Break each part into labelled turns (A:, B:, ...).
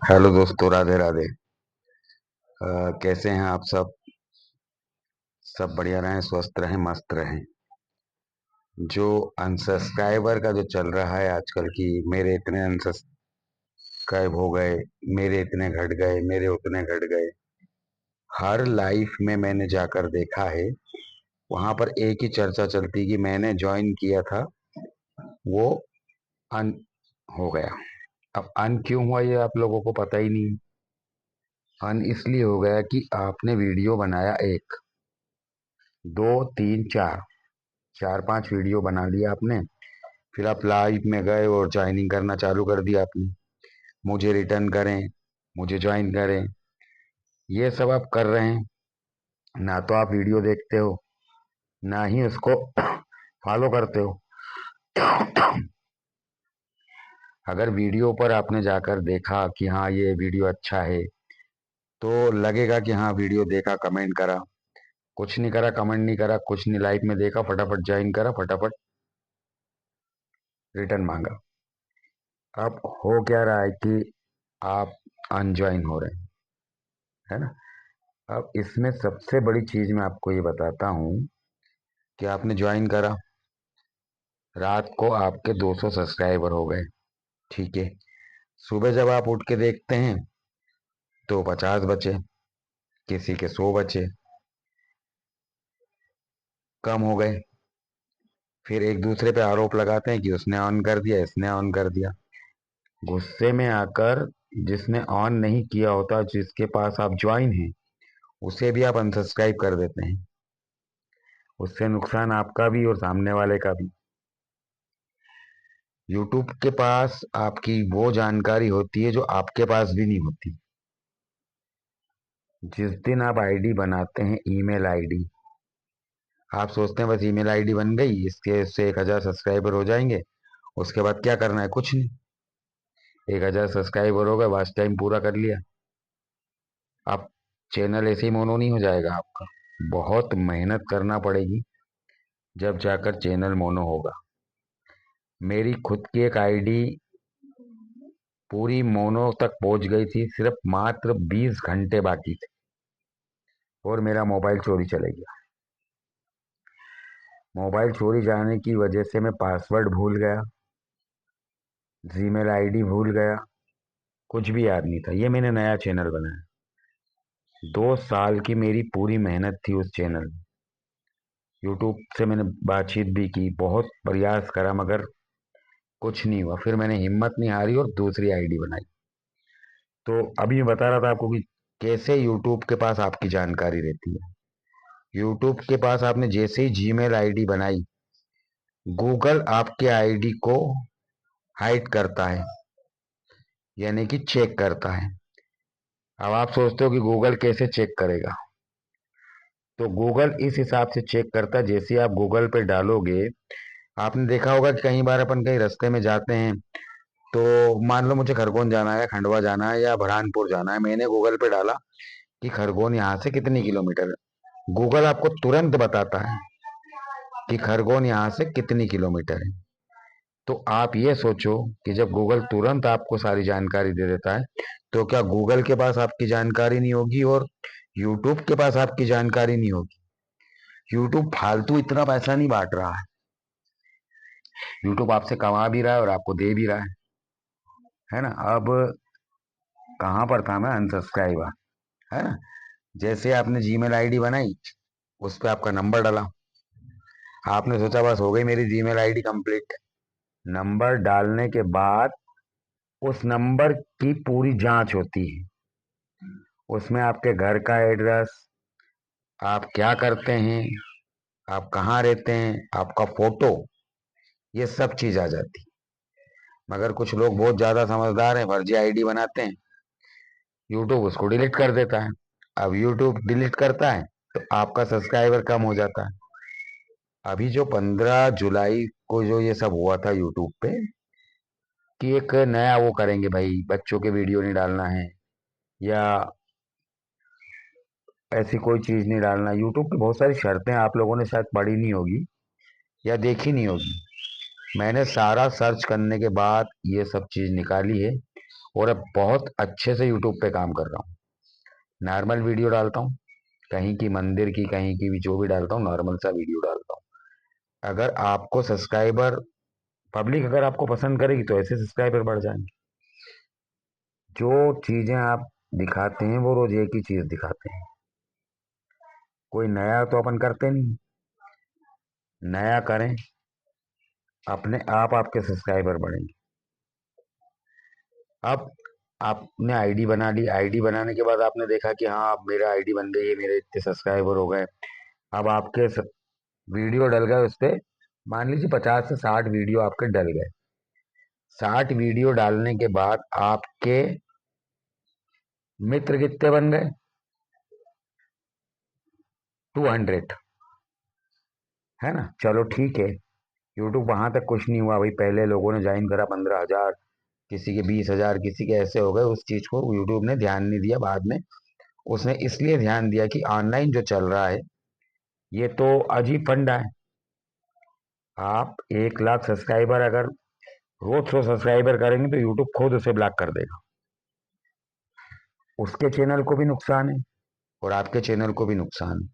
A: Hello दोस्तों, राधे राधे। कैसे हैं आप सब? सब बढ़िया रहें, स्वस्थ रहें, मस्त रहें। जो अनसब्सक्राइबर का जो चल रहा है आजकल की, मेरे इतने अनसब्सक्राइब हो गए, मेरे इतने घट गए, मेरे उतने घट गए। हर लाइफ में मैंने जाकर देखा है, वहां पर एक ही चर्चा चलती कि मैंने ज्वाइन किया था, वो अन हो गया। अब अन क्यों हुआ ये आप लोगों को पता ही नहीं। अन इसलिए हो गया कि आपने वीडियो बनाया एक, दो, तीन, चार, चार पांच वीडियो बना लिया आपने। फिर आप लाइव में गए और ज्वाइनिंग करना चालू कर दिया आपने। मुझे रिटर्न करें, मुझे ज्वाइन करें, ये सब आप कर रहे हैं। ना तो आप वीडियो देखते हो, ना ही उसको फॉलो करते हो। अगर वीडियो पर आपने जाकर देखा कि हाँ ये वीडियो अच्छा है, तो लगेगा कि हाँ वीडियो देखा, कमेंट करा। कुछ नहीं करा, कमेंट नहीं करा, कुछ नहीं, लाइव में देखा, फटाफट ज्वाइन करा, फटाफट रिटर्न मांगा। अब हो क्या रहा है कि आप अनज्वाइन हो रहे हैं, है ना। अब इसमें सबसे बड़ी चीज मैं आपको ये बताता हूँ कि आपने ज्वाइन करा, रात को आपके 200 सब्सक्राइबर हो गए, ठीक है। सुबह जब आप उठ के देखते हैं तो 50 बचे, किसी के 100 बचे, कम हो गए। फिर एक दूसरे पे आरोप लगाते हैं कि उसने ऑन कर दिया, इसने ऑन कर दिया। गुस्से में आकर जिसने ऑन नहीं किया होता, जिसके पास आप ज्वाइन हैं, उसे भी आप अनसब्सक्राइब कर देते हैं। उससे नुकसान आपका भी और सामने वाले का भी। यूट्यूब के पास आपकी वो जानकारी होती है जो आपके पास भी नहीं होती। जिस दिन आप आईडी बनाते हैं, ईमेल आईडी, आप सोचते हैं बस ईमेल आईडी बन गई, इसके से 1,000 सब्सक्राइबर हो जाएंगे, उसके बाद क्या करना है, कुछ नहीं। 1,000 सब्सक्राइबर हो गए, वॉच टाइम पूरा कर लिया। आप चैनल ऐसे ही मोनो नहीं हो जाएगा आपका। बहुत मेहनत करना पड़ेगी, जब जाकर चैनल मोनो होगा। मेरी खुद की एक आईडी पूरी मोनो तक पहुंच गई थी, सिर्फ मात्र 20 घंटे बाकी थे, और मेरा मोबाइल चोरी चले गया। मोबाइल चोरी जाने की वजह से मैं पासवर्ड भूल गया, जीमेल आईडी भूल गया, कुछ भी याद नहीं था। ये मैंने नया चैनल बनाया, 2 साल की मेरी पूरी मेहनत थी उस चैनल में। यूट्यूब से मैंने बातचीत भी की, बहुत प्रयास करा, मगर कुछ नहीं हुआ। फिर मैंने हिम्मत नहीं हारी और दूसरी आईडी बनाई। तो अभी मैं बता रहा था आपको कि कैसे यूट्यूब के पास आपकी जानकारी रहती है। यूट्यूब के पास आपने जैसे ही जीमेल आईडी बनाई, गूगल आपके आईडी को हाइड करता है, यानी कि चेक करता है। अब आप सोचते हो कि गूगल कैसे चेक करेगा। तो गूगल इस हिसाब से चेक करता है, जैसे आप गूगल पे डालोगे, आपने देखा होगा कि कई बार अपन कहीं रास्ते में जाते हैं, तो मान लो मुझे खरगोन जाना है, खंडवा जाना है, या बुरहानपुर जाना है। मैंने गूगल पे डाला कि खरगोन यहाँ से कितनी किलोमीटर है, गूगल आपको तुरंत बताता है कि खरगोन यहाँ से कितनी किलोमीटर है। तो आप ये सोचो कि जब गूगल तुरंत आपको सारी जानकारी दे देता है, तो क्या गूगल के पास आपकी जानकारी नहीं होगी और यूट्यूब के पास आपकी जानकारी नहीं होगी? यूट्यूब फालतू इतना पैसा नहीं बांट रहा है। यूट्यूब आपसे कमा भी रहा है और आपको दे भी रहा है ना। अब कहाँ पर था मैं, अनसब्सक्राइबर, है ना। जैसे आपने जीमेल आईडी बनाई, उस पर आपका नंबर डाला, आपने सोचा बस हो गई मेरी जीमेल आईडी कंप्लीट। नंबर डालने के बाद उस नंबर की पूरी जांच होती है। उसमें आपके घर का एड्रेस, आप क्या करते हैं, आप कहाँ रहते हैं, आपका फोटो, ये सब चीज आ जाती। मगर कुछ लोग बहुत ज्यादा समझदार हैं, फर्जी आईडी बनाते हैं, यूट्यूब उसको डिलीट कर देता है। अब यूट्यूब डिलीट करता है तो आपका सब्सक्राइबर कम हो जाता है। अभी जो 15 जुलाई को जो ये सब हुआ था यूट्यूब पे, कि एक नया वो करेंगे भाई, बच्चों के वीडियो नहीं डालना है, या ऐसी कोई चीज नहीं डालना। यूट्यूब की बहुत सारी शर्तें आप लोगों ने शायद पढ़ी नहीं होगी या देखी नहीं होगी। मैंने सारा सर्च करने के बाद ये सब चीज निकाली है, और अब बहुत अच्छे से यूट्यूब पे काम कर रहा हूँ। नॉर्मल वीडियो डालता हूँ, कहीं की मंदिर की, कहीं की भी, जो भी डालता हूँ नॉर्मल सा वीडियो डालता हूँ। अगर आपको सब्सक्राइबर, पब्लिक अगर आपको पसंद करेगी तो ऐसे सब्सक्राइबर बढ़ जाएंगे। जो चीजें आप दिखाते हैं वो रोज एक ही चीज दिखाते हैं, कोई नया तो अपन करते नहीं। नया करें, अपने आप आपके सब्सक्राइबर बढ़ेंगे। अब आपने आईडी बना ली, आईडी बनाने के बाद आपने देखा कि हाँ अब मेरा आईडी बन गई है, मेरे इतने सब्सक्राइबर हो गए। अब आपके वीडियो डल गए उस पे, मान लीजिए 50 से 60 वीडियो आपके डल गए। 60 वीडियो डालने के बाद आपके मित्र कितने बन गए? 200, है ना। चलो ठीक है, यूट्यूब वहां तक कुछ नहीं हुआ भाई। पहले लोगों ने ज्वाइन करा 15,000, किसी के 20,000, किसी के ऐसे हो गए। उस चीज को यूट्यूब ने ध्यान नहीं दिया। बाद में उसने इसलिए ध्यान दिया कि ऑनलाइन जो चल रहा है ये तो अजीब फंडा है। आप 1 लाख सब्सक्राइबर अगर रोज 100 सब्सक्राइबर करेंगे तो यूट्यूब खुद उसे ब्लॉक कर देगा। उसके चैनल को भी नुकसान है और आपके चैनल को भी नुकसान है।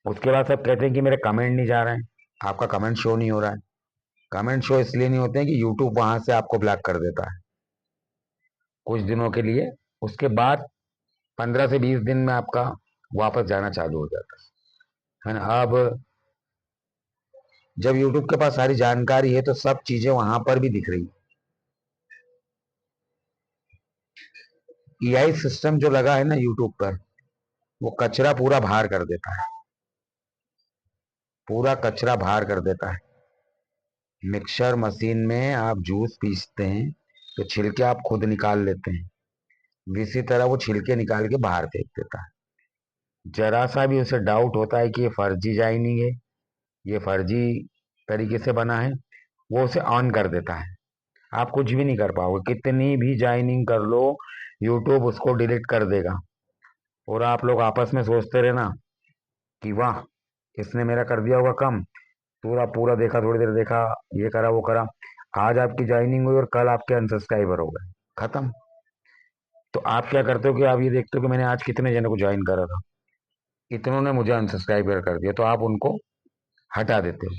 A: उसके बाद सब कहते हैं कि मेरे कमेंट नहीं जा रहे हैं, आपका कमेंट शो नहीं हो रहा है। कमेंट शो इसलिए नहीं होते हैं कि यूट्यूब वहां से आपको ब्लॉक कर देता है कुछ दिनों के लिए। उसके बाद 15 से 20 दिन में आपका वापस जाना चालू हो जाता है ना। अब जब यूट्यूब के पास सारी जानकारी है तो सब चीजें वहां पर भी दिख रही। एआई सिस्टम जो लगा है ना यूट्यूब पर, वो कचरा पूरा बाहर कर देता है, पूरा कचरा बाहर कर देता है। मिक्सर मशीन में आप जूस पीसते हैं तो छिलके आप खुद निकाल लेते हैं, इसी तरह वो छिलके निकाल के बाहर फेंक देता है। जरा सा भी उसे डाउट होता है कि ये फर्जी जाइनिंग है, ये फर्जी तरीके से बना है, वो उसे ऑन कर देता है। आप कुछ भी नहीं कर पाओगे, कितनी भी ज्वाइनिंग कर लो, यूट्यूब उसको डिलीट कर देगा। और आप लोग आपस में सोचते रहना कि वाह, इसने मेरा कर दिया होगा कम। पूरा पूरा देखा, थोड़ी देर देखा, ये करा वो करा, आज आपकी ज्वाइनिंग हुई और कल आपके अनसब्सक्राइबर हो गए, खत्म। तो आप क्या करते हो कि आप ये देखते हो कि मैंने आज कितने जनों को ज्वाइन करा था, इतनों ने मुझे अनसब्सक्राइबर कर दिया, तो आप उनको हटा देते हो।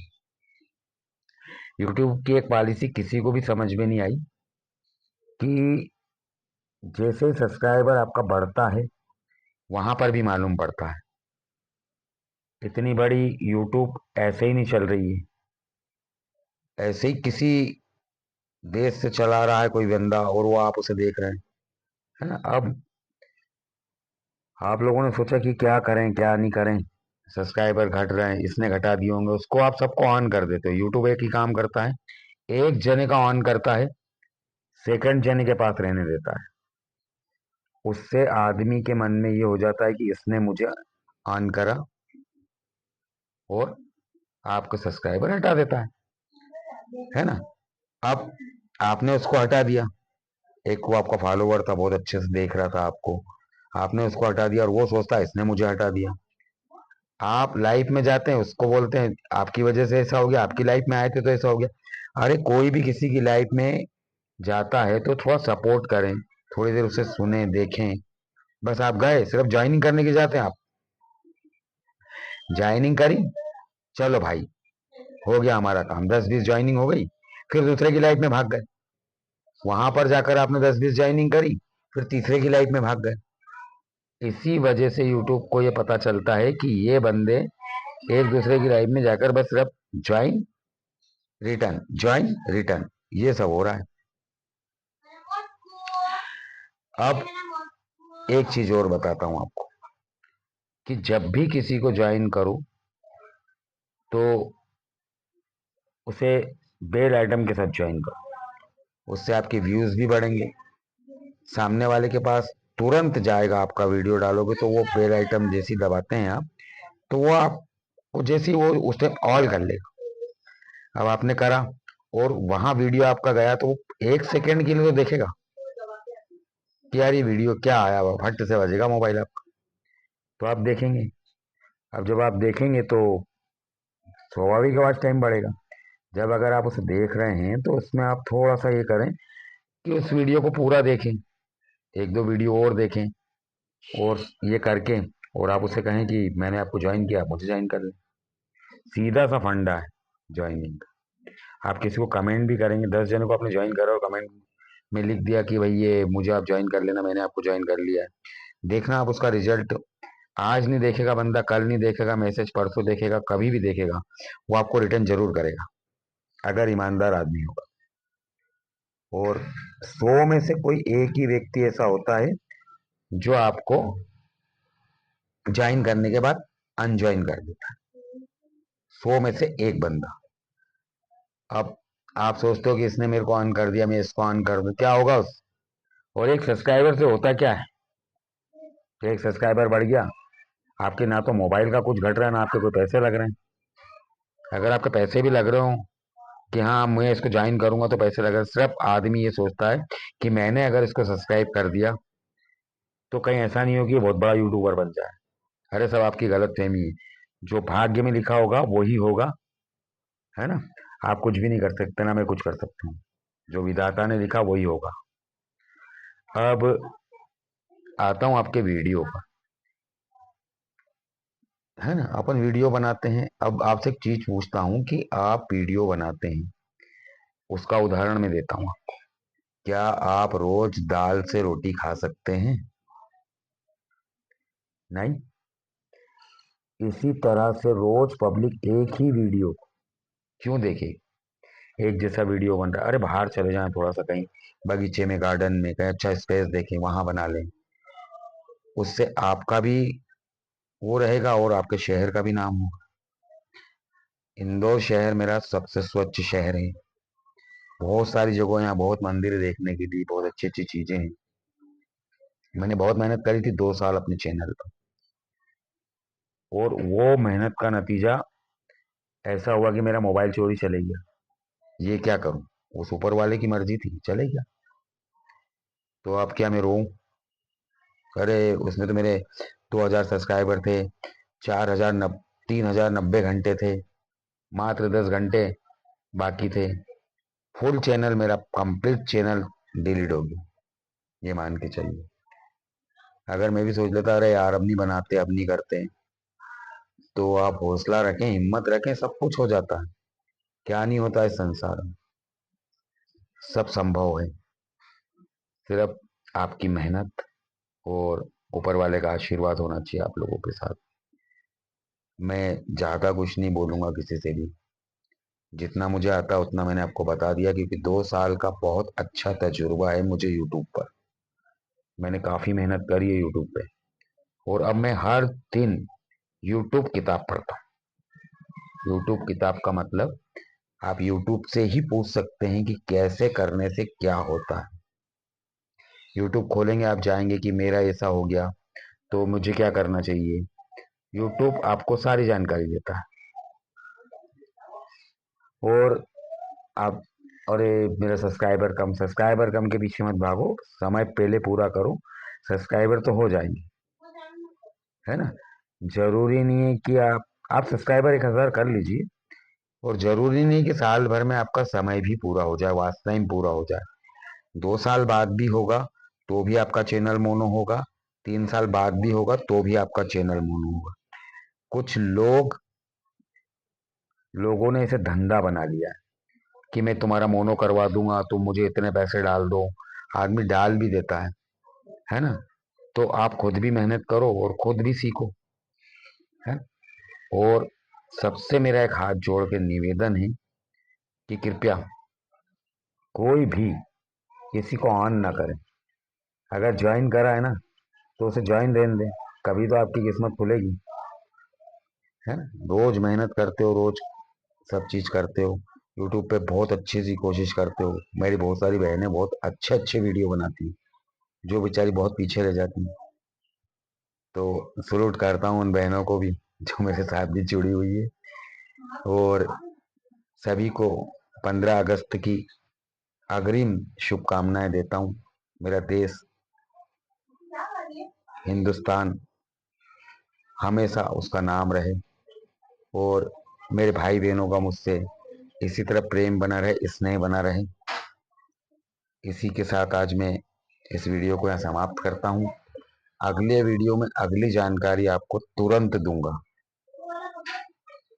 A: यूट्यूब की एक पॉलिसी किसी को भी समझ में नहीं आई कि जैसे सब्सक्राइबर आपका बढ़ता है वहां पर भी मालूम पड़ता है। इतनी बड़ी यूट्यूब ऐसे ही नहीं चल रही है, ऐसे ही किसी देश से चला रहा है कोई बंदा और वो आप उसे देख रहे हैं, है ना। अब आप लोगों ने सोचा कि क्या करें क्या नहीं करें, सब्सक्राइबर घट रहे हैं, इसने घटा दिए होंगे, उसको आप सबको ऑन कर देते हो। यूट्यूब एक ही काम करता है, एक जने का ऑन करता है, सेकंड जने के पास रहने देता है। उससे आदमी के मन में ये हो जाता है कि इसने मुझे ऑन करा, और आपको सब्सक्राइबर हटा देता है ना। अब आपने उसको हटा दिया, एक वो आपका फॉलोवर था, बहुत अच्छे से देख रहा था आपको, आपने उसको हटा दिया और वो सोचता है इसने मुझे हटा दिया। आप लाइफ में जाते हैं, उसको बोलते हैं आपकी वजह से ऐसा हो गया, आपकी लाइफ में आए थे तो ऐसा हो गया। अरे कोई भी किसी की लाइफ में जाता है तो थोड़ा सपोर्ट करें, थोड़ी देर उसे सुने देखें। बस आप गए सिर्फ ज्वाइनिंग करने के जाते हैं, आप ज्वाइनिंग करी, चलो भाई हो गया हमारा काम, 10-20 ज्वाइनिंग हो गई, फिर दूसरे की लाइफ में भाग गए। वहां पर जाकर आपने 10-20 ज्वाइनिंग करी, फिर तीसरे की लाइफ में भाग गए। इसी वजह से यूट्यूब को ये पता चलता है कि ये बंदे एक दूसरे की लाइफ में जाकर बस सिर्फ ज्वाइन रिटर्न, ज्वाइन रिटर्न, ये सब हो रहा है। अब एक चीज और बताता हूं आपको कि जब भी किसी को ज्वाइन करो तो उसे बेल आइटम के साथ ज्वाइन करो, उससे आपके व्यूज भी बढ़ेंगे। सामने वाले के पास तुरंत जाएगा, आपका वीडियो डालोगे तो वो बेल आइटम जैसी दबाते हैं आप, तो वो आप वो जैसी वो उस टाइम ऑल कर लेगा। अब आपने करा और वहां वीडियो आपका गया तो वो 1 सेकेंड के लिए तो देखेगा कि यार ये वीडियो क्या आया, हुआ फट से बजेगा मोबाइल आपका, तो आप देखेंगे। अब जब आप देखेंगे तो स्वाभाविक वॉच टाइम बढ़ेगा। जब अगर आप उसे देख रहे हैं तो उसमें आप थोड़ा सा ये करें कि उस वीडियो को पूरा देखें, एक दो वीडियो और देखें, और ये करके और आप उसे कहें कि मैंने आपको ज्वाइन किया, आप मुझे ज्वाइन कर लें। सीधा सा फंडा है ज्वाइनिंग। आप किसी को कमेंट भी करेंगे, 10 जनों को आपने ज्वाइन करा और कमेंट में लिख दिया कि भाई ये मुझे आप ज्वाइन कर लेना, मैंने आपको ज्वाइन कर लिया है, देखना आप उसका रिजल्ट आज नहीं देखेगा बंदा, कल नहीं देखेगा मैसेज, परसों देखेगा, कभी भी देखेगा, वो आपको रिटर्न जरूर करेगा अगर ईमानदार आदमी होगा। और 100 में से कोई एक ही व्यक्ति ऐसा होता है जो आपको ज्वाइन करने के बाद अनज्वाइन कर देता है, 100 में से एक बंदा। अब आप सोचते हो कि इसने मेरे को ऑन कर दिया, मैं इसको ऑन कर दूं, क्या होगा उस और एक सब्सक्राइबर से होता क्या है कि एक सब्सक्राइबर बढ़ गया, आपके ना तो मोबाइल का कुछ घट रहा है ना आपके कोई पैसे लग रहे हैं। अगर आपके पैसे भी लग रहे हो कि हाँ मैं इसको ज्वाइन करूंगा तो पैसे लग रहे हैं, सिर्फ आदमी ये सोचता है कि मैंने अगर इसको सब्सक्राइब कर दिया तो कहीं ऐसा नहीं हो कि ये बहुत बड़ा यूट्यूबर बन जाए। अरे सब आपकी गलत फहमी है, जो भाग्य में लिखा होगा वही होगा, है ना। आप कुछ भी नहीं कर सकते, ना मैं कुछ कर सकता हूँ, जो विधाता ने लिखा वही होगा। अब आता हूँ आपके वीडियो पर, है ना। अपन वीडियो बनाते हैं, अब आपसे एक चीज पूछता हूँ कि आप वीडियो बनाते हैं, उसका उदाहरण मैं देता हूँ। क्या आप रोज दाल से रोटी खा सकते हैं? नहीं। इसी तरह से रोज पब्लिक एक ही वीडियो क्यों देखे? एक जैसा वीडियो बन रहा है, अरे बाहर चले जाएं थोड़ा सा, कहीं बगीचे में, गार्डन में, कहीं अच्छा स्पेस देखें वहां बना लें, उससे आपका भी वो रहेगा और आपके शहर का भी नाम होगा। इंदौर शहर मेरा सबसे स्वच्छ शहर है, बहुत सारी जगह यहाँ, बहुत मंदिर देखने के लिए, बहुत अच्छी अच्छी चीजें हैं। मैंने बहुत मेहनत करी थी 2 साल अपने चैनल पर, और वो मेहनत का नतीजा ऐसा हुआ कि मेरा मोबाइल चोरी चले गया। ये क्या करूं, उस ऊपर वाले की मर्जी थी, चले गया। तो अब क्या मैं रोऊं? अरे उसमें तो मेरे 2,000 सब्सक्राइबर थे, 4,000 3,090 घंटे थे, मात्र 10 घंटे बाकी थे, फुल चैनल मेरा कंप्लीट चैनल डिलीट हो गया। ये मान के चलिए, अगर मैं भी सोच लेता अरे यार अब नहीं बनाते, अब नहीं करते, तो आप हौसला रखें, हिम्मत रखें, सब कुछ हो जाता है। क्या नहीं होता है संसार में, सब संभव है। सिर्फ आपकी मेहनत और ऊपर वाले का आशीर्वाद होना चाहिए आप लोगों के साथ। मैं ज्यादा कुछ नहीं बोलूंगा किसी से भी, जितना मुझे आता है उतना मैंने आपको बता दिया, क्योंकि 2 साल का बहुत अच्छा तजुर्बा है मुझे यूट्यूब पर। मैंने काफी मेहनत करी है यूट्यूब पे, और अब मैं हर दिन यूट्यूब किताब पढ़ता हूँ। यूट्यूब किताब का मतलब आप यूट्यूब से ही पूछ सकते हैं कि कैसे करने से क्या होता है। यूट्यूब खोलेंगे, आप जाएंगे कि मेरा ऐसा हो गया तो मुझे क्या करना चाहिए, यूट्यूब आपको सारी जानकारी देता है। और आप, अरे मेरा सब्सक्राइबर कम के पीछे मत भागो, समय पहले पूरा करो, सब्सक्राइबर तो हो जाएंगे, है ना। जरूरी नहीं है कि आप सब्सक्राइबर 1,000 कर लीजिए, और जरूरी नहीं कि साल भर में आपका समय भी पूरा हो जाए, वाच टाइम पूरा हो जाए। 2 साल बाद भी होगा तो भी आपका चैनल मोनो होगा, 3 साल बाद भी होगा तो भी आपका चैनल मोनो होगा। कुछ लोगों ने इसे धंधा बना लिया है कि मैं तुम्हारा मोनो करवा दूंगा, तुम मुझे इतने पैसे डाल दो। आदमी डाल भी देता है ना। तो आप खुद भी मेहनत करो और खुद भी सीखो, है। और सबसे मेरा एक हाथ जोड़ के निवेदन है कि कृपया कोई भी किसी को ऑन ना करे। अगर ज्वाइन करा है ना तो उसे ज्वाइन रहने दें, कभी तो आपकी किस्मत खुलेगी, है ना। रोज मेहनत करते हो, रोज सब चीज करते हो, यूट्यूब पे बहुत अच्छी सी कोशिश करते हो। मेरी बहुत सारी बहनें बहुत अच्छे अच्छे वीडियो बनाती हैं, जो बेचारी बहुत पीछे रह जाती हैं। तो सलूट करता हूँ उन बहनों को भी जो मेरे साथ भी जुड़ी हुई है। और सभी को 15 अगस्त की अग्रिम शुभकामनाएं देता हूँ। मेरा देश हिंदुस्तान हमेशा उसका नाम रहे, और मेरे भाई बहनों का मुझसे इसी तरह प्रेम बना रहे, स्नेह बना रहे। इसी के साथ आज मैं इस वीडियो को यहाँ समाप्त करता हूँ। अगले वीडियो में अगली जानकारी आपको तुरंत दूंगा।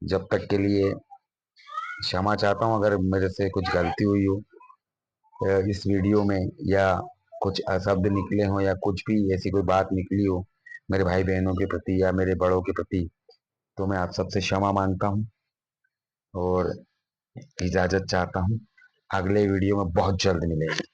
A: जब तक के लिए क्षमा चाहता हूँ अगर मेरे से कुछ गलती हुई हो इस वीडियो में, या कुछ अशब्द निकले हों, या कुछ भी ऐसी कोई बात निकली हो मेरे भाई बहनों के प्रति या मेरे बड़ों के प्रति, तो मैं आप सबसे क्षमा मांगता हूँ और इजाज़त चाहता हूँ। अगले वीडियो में बहुत जल्द मिलेंगे।